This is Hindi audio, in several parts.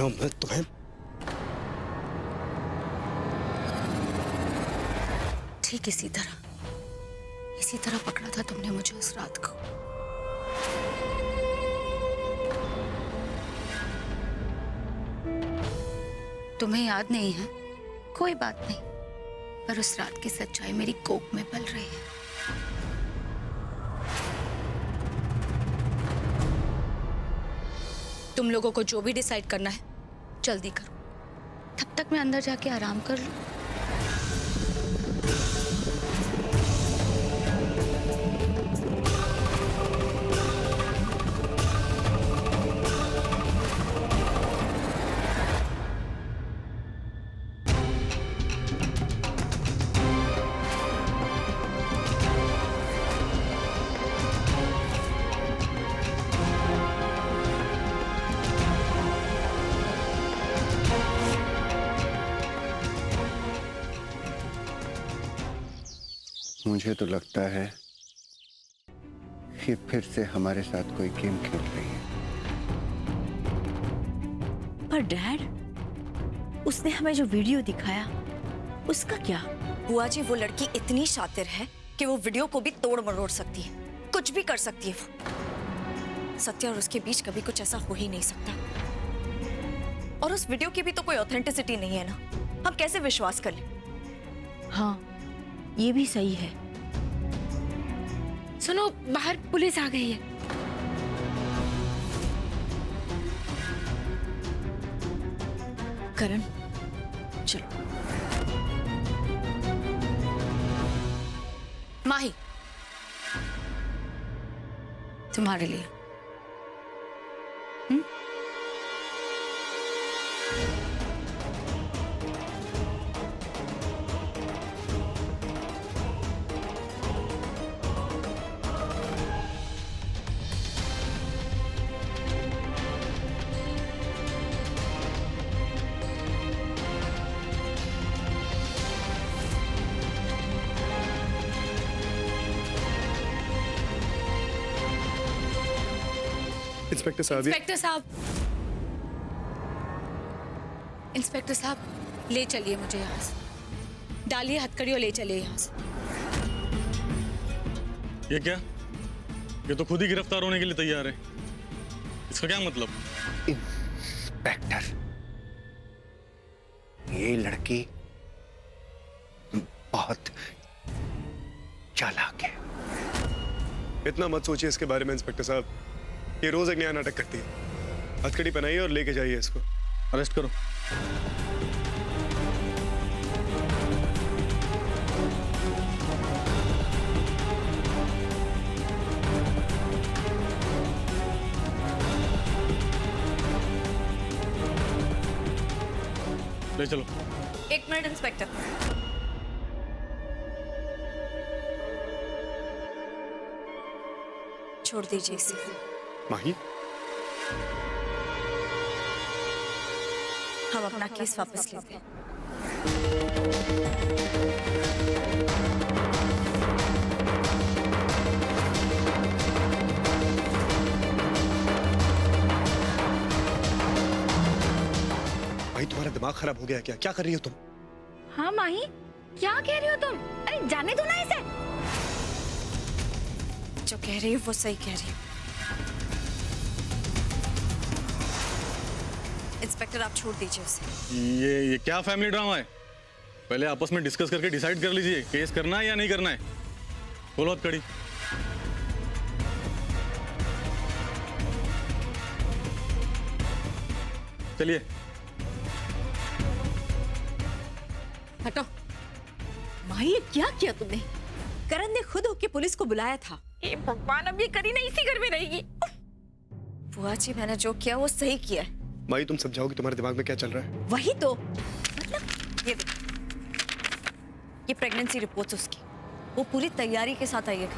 रहा हूं मैं तुम्हें। ठीक इसी तरह पकड़ा था तुमने मुझे उस रात को। तुम्हें याद नहीं है? कोई बात नहीं, पर उस रात की सच्चाई मेरी कोख में पल रही है। तुम लोगों को जो भी डिसाइड करना है जल्दी करो, तब तक मैं अंदर जाके आराम कर लूं। मुझे तो लगता है कि फिर से हमारे साथ कोई गेम खेल रही है। पर डैड, उसने हमें जो वीडियो दिखाया उसका क्या? बुआ जी, वो लड़की इतनी शातिर है कि वो वीडियो को भी तोड़ मरोड़ सकती है, कुछ भी कर सकती है वो। सत्या और उसके बीच कभी कुछ ऐसा हो ही नहीं सकता। और उस वीडियो की भी तो कोई ऑथेंटिसिटी नहीं है ना, हम कैसे विश्वास कर लें? हाँ, ये भी सही है। सुनो, बाहर पुलिस आ गई है। करण, चलो। माही, तुम्हारे लिए। इंस्पेक्टर साहब, इंस्पेक्टर साहब, ले चलिए मुझे यहाँ से। डालिए हथकड़ी और ले चलिए यहाँ से। ये क्या? ये तो खुद ही गिरफ्तार होने के लिए तैयार है। इसका क्या मतलब? इंस्पेक्टर, ये लड़की बहुत चालाक है। इतना मत सोचिए इसके बारे में इंस्पेक्टर साहब। ये रोज एक नया नाटक करती है। हथकड़ी पहनाइए और लेके जाइए इसको। अरेस्ट करो। ले चलो। 1 मिनट इंस्पेक्टर। छोड़ दीजिए इसे। माही, हम अपना केस वापस लेते हैं। भाई तुम्हारा दिमाग खराब हो गया क्या? क्या कर रही हो तुम? हाँ माही, क्या कह रही हो तुम? अरे जाने दो ना इसे। जो कह रही हूँ वो सही कह रही हूँ। इंस्पेक्टर, आप छोड़ दीजिए उसे। ये क्या फैमिली ड्रामा है? पहले आपस में डिस्कस करके डिसाइड कर लीजिए, केस करना है या नहीं करना है। बोलो हथकड़ी। चलिए। हटो। माही, ये क्या किया तुमने? करण ने खुद होके पुलिस को बुलाया था। हे भगवान, अब ये करीना इसी घर में रहेगी। बुआ जी, मैंने जो किया वो सही किया है। माही, तुम समझाओ कि तुम्हारे दिमाग में क्या चल रहा है? वही तो मतलब, ये देखो, ये प्रेगनेंसी रिपोर्ट्स उसकी, वो पूरी तैयारी के साथ आई है।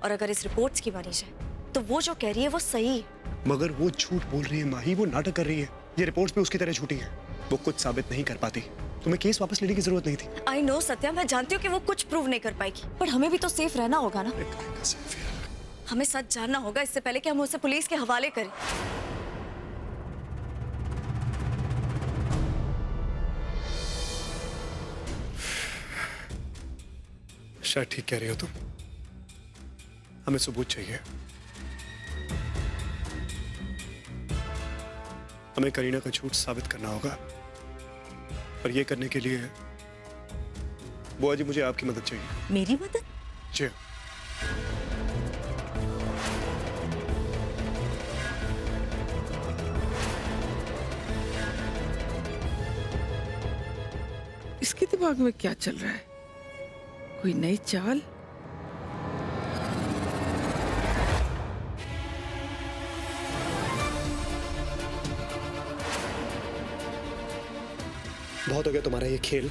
और अगर इस रिपोर्ट्स की मानी जाए तो वो जो कह रही है वो सही है। मगर वो झूठ बोल रही है माही, वो नाटक कर रही है। ये रिपोर्ट्स भी उसकी तरह झूठी है। वो कुछ साबित नहीं कर पाती। तुम्हें केस वापस लेने की जरूरत नहीं थी। आई नो सत्या, मैं जानती हूँ कि वो कुछ प्रूव नहीं कर पाएगी, पर हमें भी तो सेफ रहना होगा ना। हमें सच जानना होगा इससे पहले कि हम उसे पुलिस के हवाले करें। शायद ठीक कह रही हो तुम। हमें सबूत चाहिए। हमें करीना का झूठ साबित करना होगा, और ये करने के लिए बुआ जी मुझे आपकी मदद चाहिए। मेरी मदद? जी। इसके दिमाग में क्या चल रहा है? कोई नई चाल? बहुत हो गया तुम्हारा ये खेल,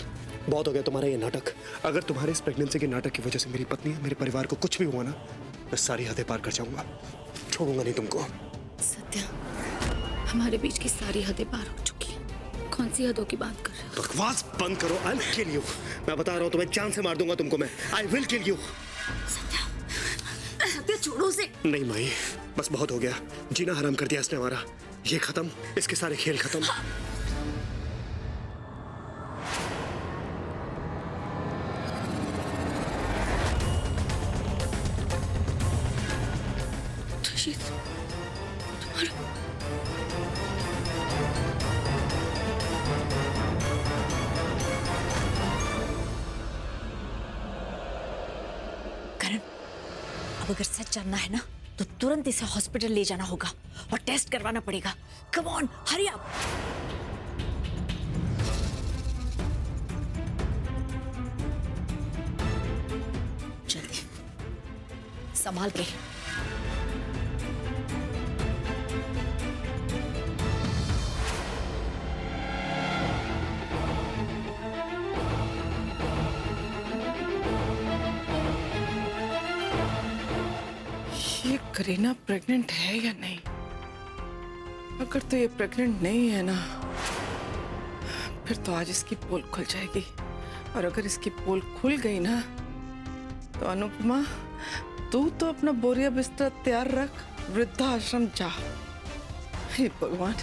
बहुत हो गया तुम्हारा ये नाटक। अगर तुम्हारे इस प्रेगनेंसी के नाटक की वजह से मेरी पत्नी, मेरे परिवार को कुछ भी हुआ ना, मैं सारी हदें पार कर जाऊंगा, छोड़ूंगा नहीं तुमको। सत्या, हमारे बीच की सारी हदें पार हो चुकी हैं। कौन सी हदों की बात कर रहे हो? बकवास बंद करो। I will kill you. मैं बता रहा हूँ तुम्हें, जान से मार दूंगा तुमको मैं। I will kill you. Satya छोड़ो उसे। नहीं माई, बस बहुत हो गया। जीना हराम कर दिया इसने हमारा। ये खत्म, इसके सारे खेल खत्म। करण, अब अगर सच जानना है ना तो तुरंत इसे हॉस्पिटल ले जाना होगा और टेस्ट करवाना पड़ेगा। Come on, hurry up. जल्दी, संभाल के। ये करीना प्रेग्नेंट है या नहीं? अगर तो ये प्रेग्नेंट नहीं है ना, फिर तो आज इसकी पोल खुल जाएगी। और अगर इसकी पोल खुल गई ना, तो अनुपमा, तू तो अपना बोरिया बिस्तर तैयार रख, वृद्धाश्रम जा। हे भगवान,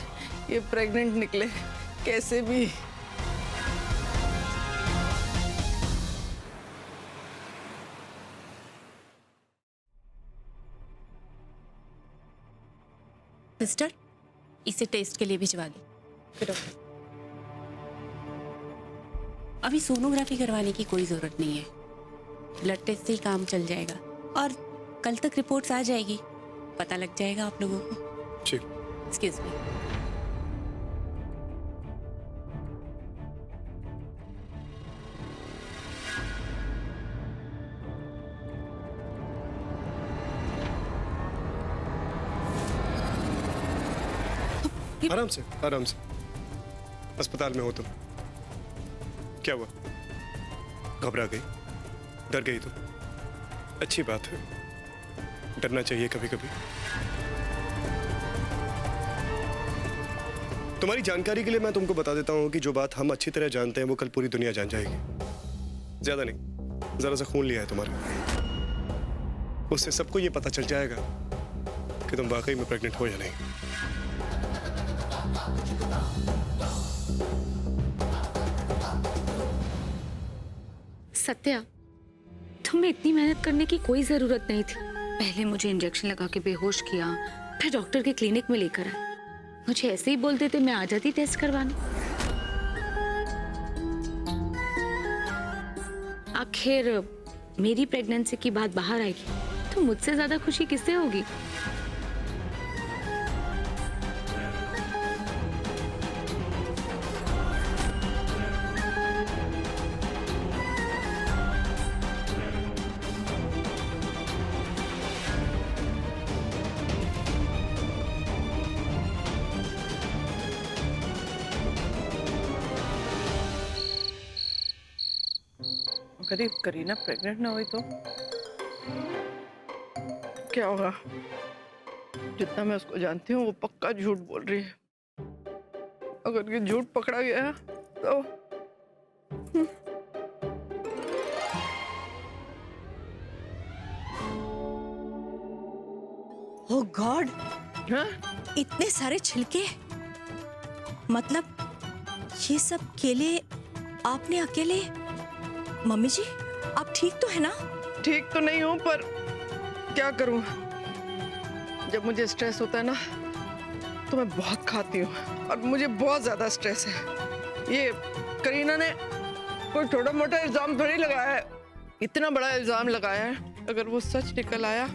ये प्रेग्नेंट निकले कैसे भी। सिस्टर, इसे टेस्ट के लिए भिजवा दो। अभी सोनोग्राफी करवाने की कोई जरूरत नहीं है, ब्लड टेस्ट से ही काम चल जाएगा और कल तक रिपोर्ट्स आ जाएगी, पता लग जाएगा आप लोगों को। जी। Excuse me. आराम से, आराम से। अस्पताल में हो तुम? क्या हुआ? घबरा गई? डर गई तुम? अच्छी बात है, डरना चाहिए कभी कभी। तुम्हारी जानकारी के लिए मैं तुमको बता देता हूं कि जो बात हम अच्छी तरह जानते हैं वो कल पूरी दुनिया जान जाएगी। ज्यादा नहीं, जरा सा खून लिया है तुम्हारा, उससे सबको ये पता चल जाएगा कि तुम वाकई में प्रेग्नेंट हो या नहीं। सत्या, तुम्हें इतनी मेहनत करने की कोई जरूरत नहीं थी। पहले मुझे इंजेक्शन लगा के बेहोश किया, फिर डॉक्टर के क्लिनिक में लेकर आए। मुझे ऐसे ही बोल देते, मैं आ जाती टेस्ट करवाने। आखिर मेरी प्रेगनेंसी की बात बाहर आएगी तो मुझसे ज्यादा खुशी किससे होगी? अगर करीना प्रेग्नेंट ना हुई तो क्या होगा? जितना मैं उसको जानती हूँ वो पक्का झूठ बोल रही है। अगर ये झूठ पकड़ा गया तो गॉड, हाँ? इतने सारे छिलके, मतलब ये सब केले आपने अकेले? मम्मी जी आप ठीक तो है ना? ठीक तो नहीं हूँ, पर क्या करूँ, जब मुझे स्ट्रेस होता है ना तो मैं बहुत खाती हूँ और मुझे बहुत ज्यादा स्ट्रेस है। ये करीना ने कोई छोटा मोटा इल्जाम थोड़ी लगाया है, इतना बड़ा इल्जाम लगाया है। अगर वो सच निकल आया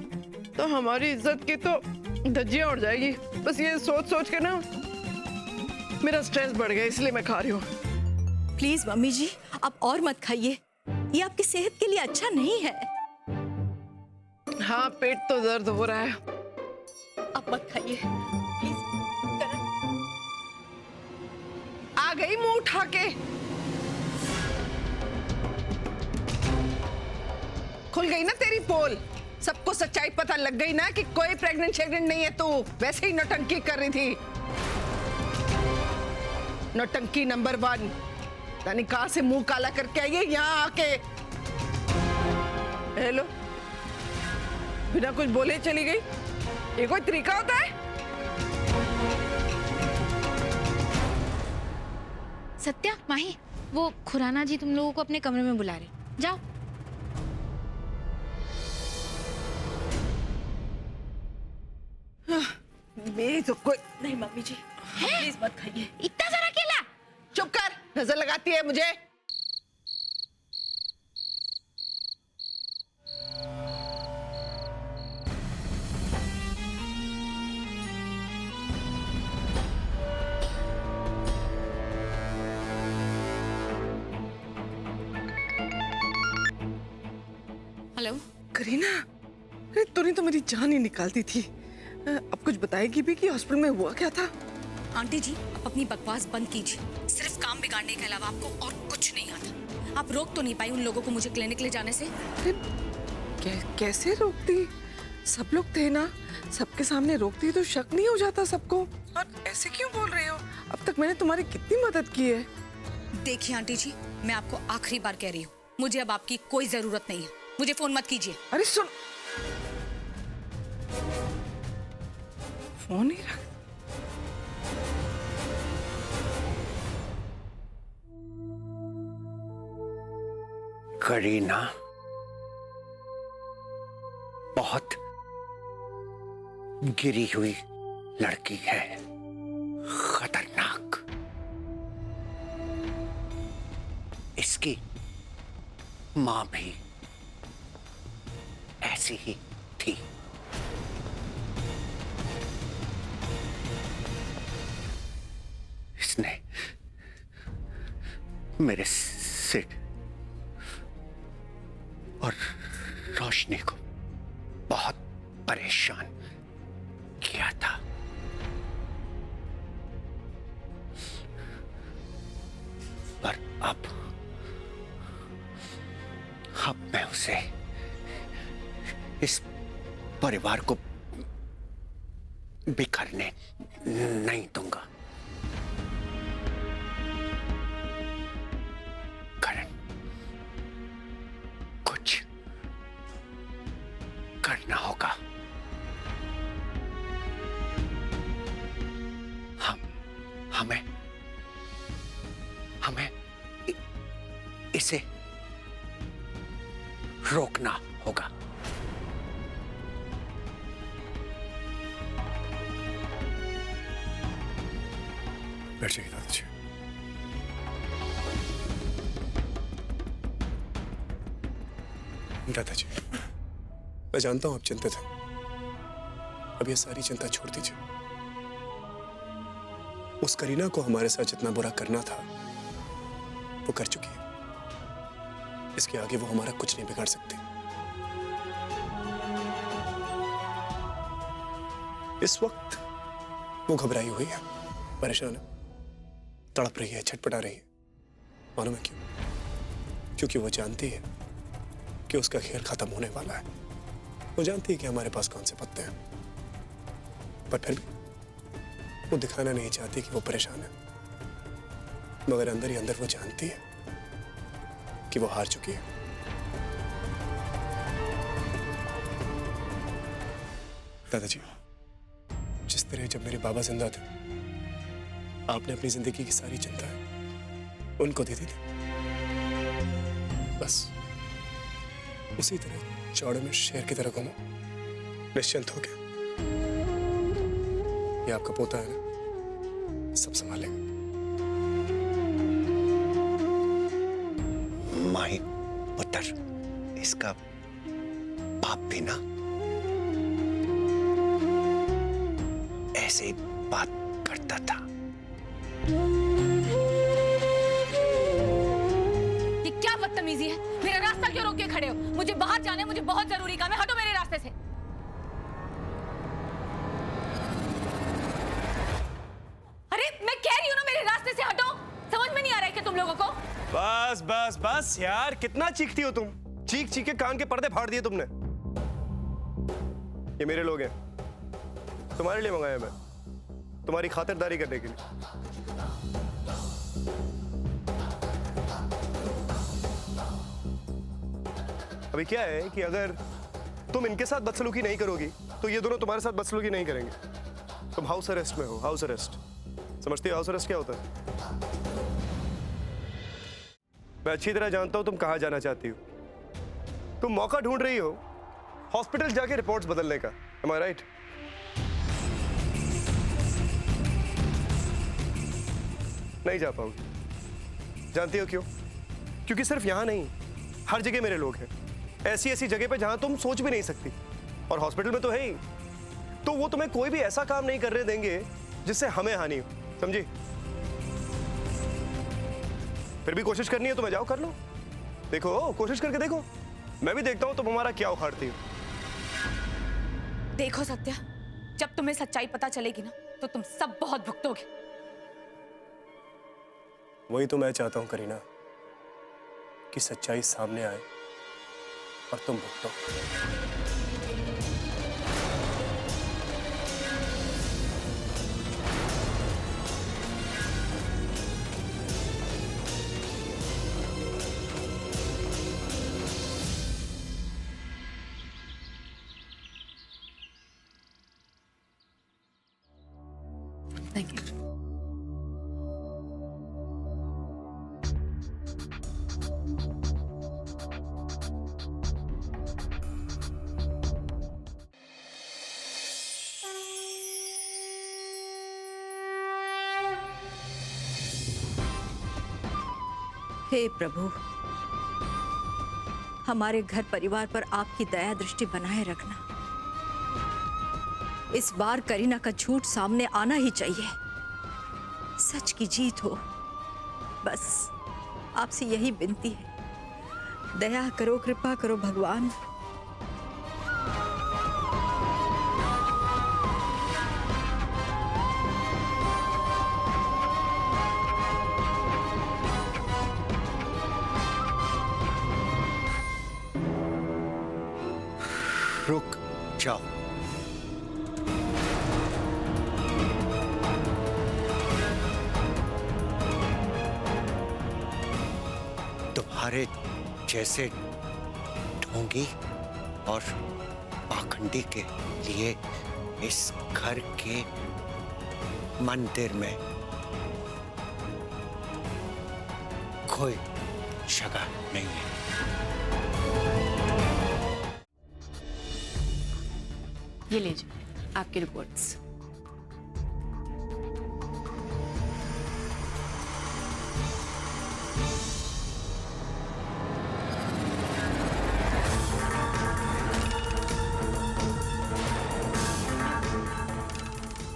तो हमारी इज्जत की तो धज्जियां उड़ जाएगी। बस ये सोच सोच के ना मेरा स्ट्रेस बढ़ गया, इसलिए मैं खा रही हूँ। प्लीज मम्मी जी आप और मत खाइए, ये आपकी सेहत के लिए अच्छा नहीं है। हाँ पेट तो दर्द हो रहा है। आप मत खाइए प्लीज। आ गई मुंह उठा के, खुल गई ना तेरी पोल, सबको सच्चाई पता लग गई ना कि कोई प्रेग्नेंट नहीं है तू, वैसे ही नौटंकी कर रही थी। नौटंकी नंबर 1। यानी कहां से मुंह काला करके आई है यहाँ आके। हेलो, बिना कुछ बोले चली गई, ये कोई तरीका होता है? सत्या, माही, वो खुराना जी तुम लोगों को अपने कमरे में बुला रहे, जाओ। मेरी तो कोई नहीं मम्मी जी प्लीज मत खाइए। इतना सारा केला? चुप कर, नजर लगाती है मुझे। हेलो। करीना, अरे तूने तो मेरी जान ही निकालती थी। अब कुछ बताएगी भी कि हॉस्पिटल में हुआ क्या था? आंटी जी आप अपनी बकवास बंद कीजिए, सिर्फ काम बिगाड़ने के अलावा आपको और कुछ नहीं आता। आप रोक तो नहीं पाई उन लोगों को मुझे क्लिनिक ले जाने से? अरे कैसे रोकती, सब लोग थे ना, सबके सामने रोकती तो शक नहीं हो जाता सबको? और ऐसे क्यों बोल रही हो? अब तक मैंने तुम्हारी कितनी मदद की है। देखिए आंटी जी, मैं आपको आखिरी बार कह रही हूँ, मुझे अब आपकी कोई जरूरत नहीं है, मुझे फोन मत कीजिए। अरे सुन, फोन ही रख। करीना बहुत गिरी हुई लड़की है, खतरनाक। इसकी मां भी ऐसी ही थी। इसने मेरे सिर और रोशनी को बहुत परेशान किया था। पर अब मैं उसे, इस परिवार को बिखरने नहीं दूंगा। करण, कुछ करना होगा। हमें इसे रोकना होगा। बैठ जाइए दादाजी। दादाजी, मैं जानता हूं आप चिंतित हैं। अब ये सारी चिंता छोड़ दीजिए। उस करीना को हमारे साथ जितना बुरा करना था वो कर चुकी है। इसके आगे वो हमारा कुछ नहीं बिगाड़ सकती। इस वक्त वो घबराई हुई है, परेशान है, तड़प रही है, छटपटा रही है। मालूम है क्यों? क्योंकि वो जानती है कि उसका खेल खत्म होने वाला है। वो जानती है कि हमारे पास कौन से पत्ते हैं, पर फिर भी वो दिखाना नहीं चाहती कि वो परेशान है। मगर अंदर ही अंदर वो जानती है कि वो हार चुकी है। दादाजी, करें जब मेरे बाबा जिंदा थे आपने अपनी जिंदगी की सारी चिंता उनको दे दी थी। बस उसी तरह चौड़े में शेर की तरह घूमो, निश्चिंत हो गया। ये आपका पोता है ना, सब संभालेगा। माही पुत्र इसका बाप भी ना ऐसे ही बात करता था। ये क्या बदतमीजी है? मेरा रास्ता क्यों रोक के खड़े हो? मुझे बाहर जाना है, मुझे बहुत जरूरी काम है। हटो मेरे रास्ते से। अरे मैं कह रही हूँ ना, मेरे रास्ते से हटो। समझ में नहीं आ रहा है कि तुम लोगों को? बस बस बस यार, कितना चीखती हो तुम? चीख चीख के कान के पर्दे फाड़ दिए तुमने। ये मेरे लोग हैं, तुम्हारे लिए मंगाया मैं, तुम्हारी खातिरदारी करने के लिए। अभी क्या है कि अगर तुम इनके साथ बदसलूकी नहीं करोगी तो ये दोनों तुम्हारे साथ बदसलूकी नहीं करेंगे। तुम हाउस अरेस्ट में हो, हाउस अरेस्ट। समझती हो हाउस अरेस्ट क्या होता है? मैं अच्छी तरह जानता हूं तुम कहां जाना चाहती हो। तुम मौका ढूंढ रही हो हॉस्पिटल जाके रिपोर्ट्स बदलने का। Am I right? नहीं जा पाओगे। जानती हो क्यों? क्योंकि सिर्फ यहां नहीं, हर जगह मेरे लोग हैं। ऐसी ऐसी जगह पे जहां तुम सोच भी नहीं सकती, और हॉस्पिटल में तो है ही। तो वो तुम्हें कोई भी ऐसा काम नहीं करने देंगे जिससे हमें हानि हो, समझी? फिर भी कोशिश करनी है तुम्हें, जाओ कर लो। देखो, कोशिश करके देखो। मैं भी देखता हूं तुम हमारा क्या उखाड़ती हो। देखो सत्या, जब तुम्हें सच्चाई पता चलेगी ना तो तुम सब बहुत भुगतोगे। वही तो मैं चाहता हूं करीना, कि सच्चाई सामने आए और तुम भुगतो। Thank you. हे प्रभु, हमारे घर परिवार पर आपकी दया दृष्टि बनाए रखना। इस बार करीना का झूठ सामने आना ही चाहिए, सच की जीत हो। बस आपसे यही विनती है, दया करो, कृपा करो भगवान। रुक जाओ। तुम्हारे जैसे ढोंगी और पाखंडी के लिए इस घर के मंदिर में कोई जगह नहीं है। ये लीजिए आपकी reports.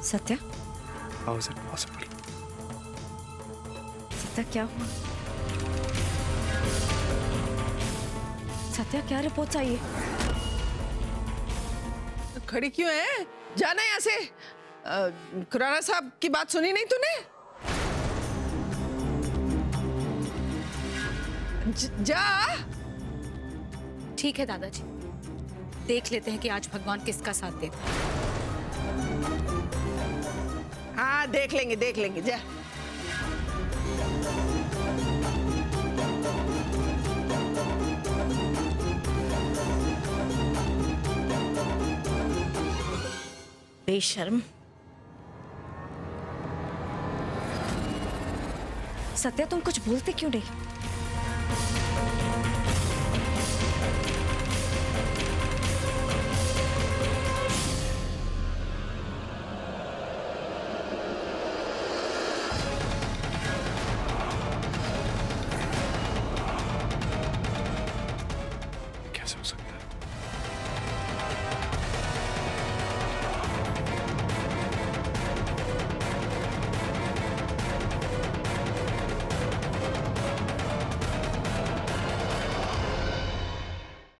Satya, how is it possible? Satya क्या हुआ? सत्या क्या रिपोर्ट चाहिए? खड़ी क्यों है? जाना यहाँ से। खुराना साहब की बात सुनी नहीं तूने? जा। ठीक है दादाजी, देख लेते हैं कि आज भगवान किसका साथ देता है। हाँ देख लेंगे जा। बेशर्म, सत्या तुम कुछ बोलते क्यों नहीं?